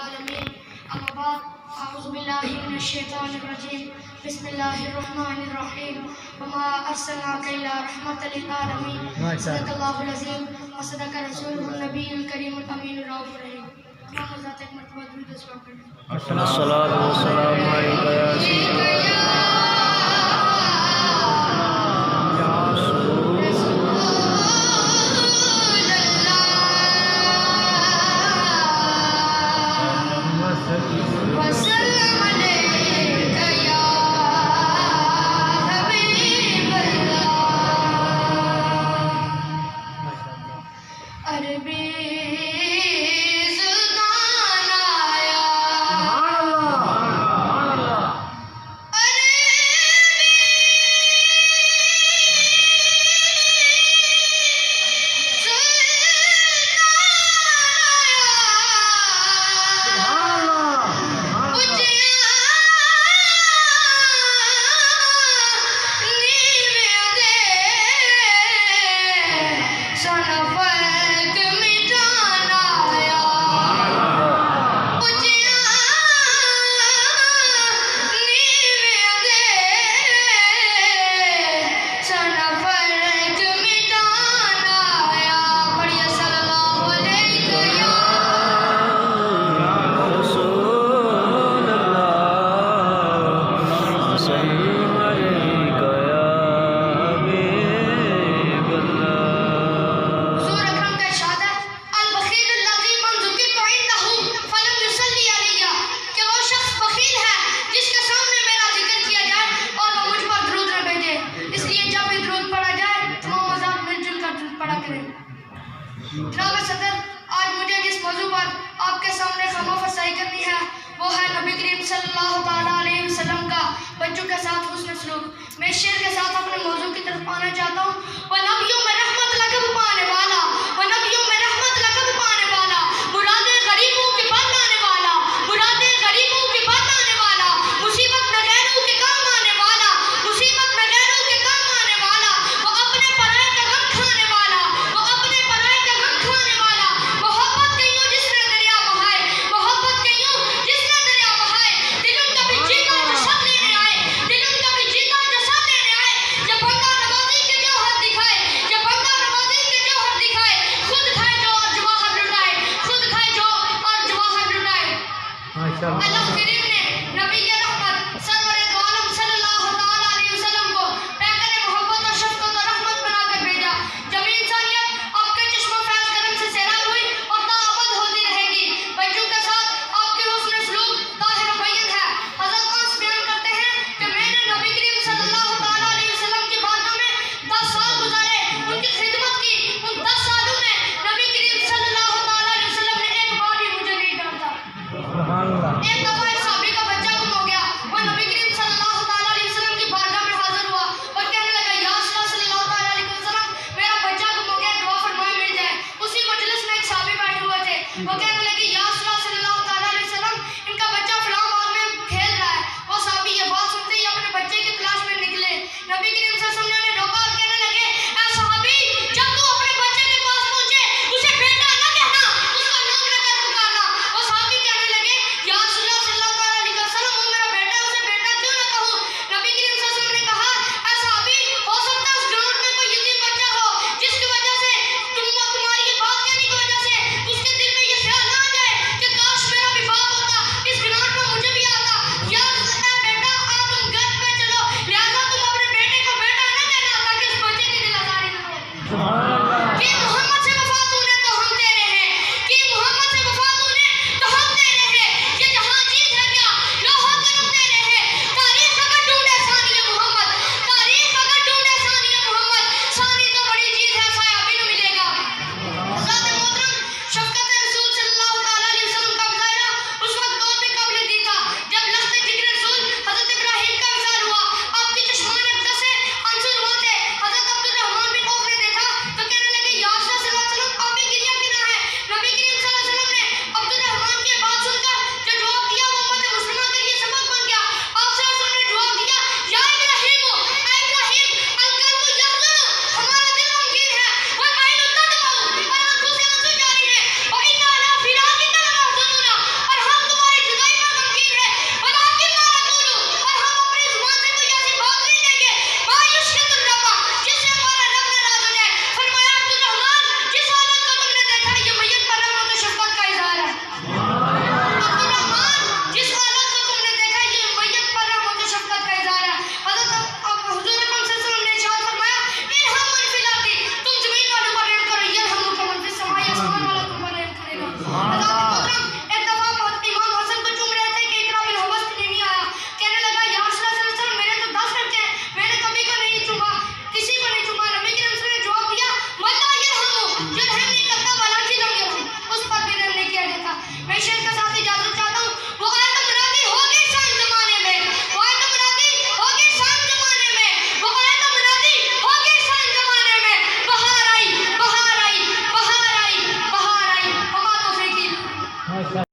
आलमीन। अम्मा बाद अऊज़ु बिल्लाहि मिनश शैतानिर रजीम। बिस्मिल्लाहिर रहमानिर रहीम। वमा अर्सलनाका इल्ला रहमतल लिल आलमीन। सदक़ल्लाहुल अज़ीम व सदक़ रसूलुहुन नबियुल करीमुल अमीनुर रऊफ़ुर रहीम। मोहम्मद ज़ात एक मर्तबा दुरूद सलाम करें। अस्सलातु वस्सलामु अलैका या सय्यदी जनाब सदर, आज मुझे जिस मौजू पर आपके सामने खमा फरसाई करनी है वो है नबी करीम सल्लल्लाहु ताला अलैहि वसल्लम का बच्चों के साथ हुस्न सलूक। मैं शेर के साथ अपने मौजू की तरफ आना चाहता हूँ। वह नबियों में रहमत लक़ब पाने वाला, वह नबियों में रहमत लक़ब पाने वाला, मुरादे गरीबों की बात आने वाला, मुरादे गरीबों की बात आने वाला, मुसीबत में गैरों के काम आने वाला, मुसीबत में गैरों के काम आने वाला, वो अपने पराए का गम खाने वाला, वो अपने पराए का गम खाने वाला, मोहब्बत कइयों जिसने दरिया बहाए, मोहब्बत कइयों जिसने दरिया बहाए, दिल उनका भी जीता जो सब लेने आए, दिल उनका भी जीता जो सब लेने आए। जब बंदा नवाज़ी के जौहर दिखाए, जब बंदा नवाज़ी के जौहर दिखाए, खुद खाए जो और जवाहर लुटाए, खुद खाए जो और जवाहर लुटाए। अल्लाह करीम ने नबी रहमत सरवरे दो आलम सल्लल्लाहु ताला अलैहि वसल्लम को पैगंबर मोहब्बत और शफ़क़त और रहमत बनाकर भेजा। जब इंसानियत आपके चश्मो फैज़ करम से सैराब हुई और ताअबद होती रहेगी। बच्चों के साथ आपके हुस्न सलूक ज़ाहिर मुबय्यन है। हज़रत अनस बयान करते हैं कि मैंने नबी करीम सल्लल्लाहु ताला अलैहि वसल्लम की बातों में 10 साल गुजारे, उनकी खिदमत की। उन 10 सालों में नबी करीम सल्लल्लाहु ताला अलैहि वसल्लम ने एक बार भी मुझे नहीं डांटा। एक दफा एक साहबी का बच्चा गुम हो गया। मैं शेर के